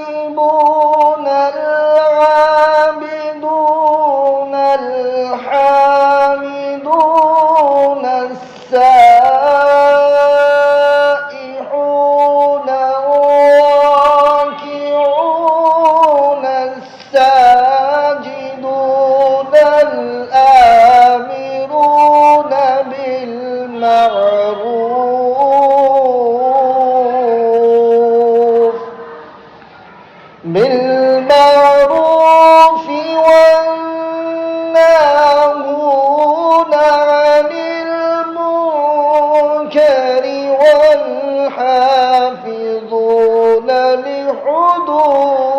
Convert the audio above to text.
التائبون العابدون الحامدون السائحون الراكعون الساجدون الآمرون بالمعروف والناهون عن المنكر والحافظون لحدود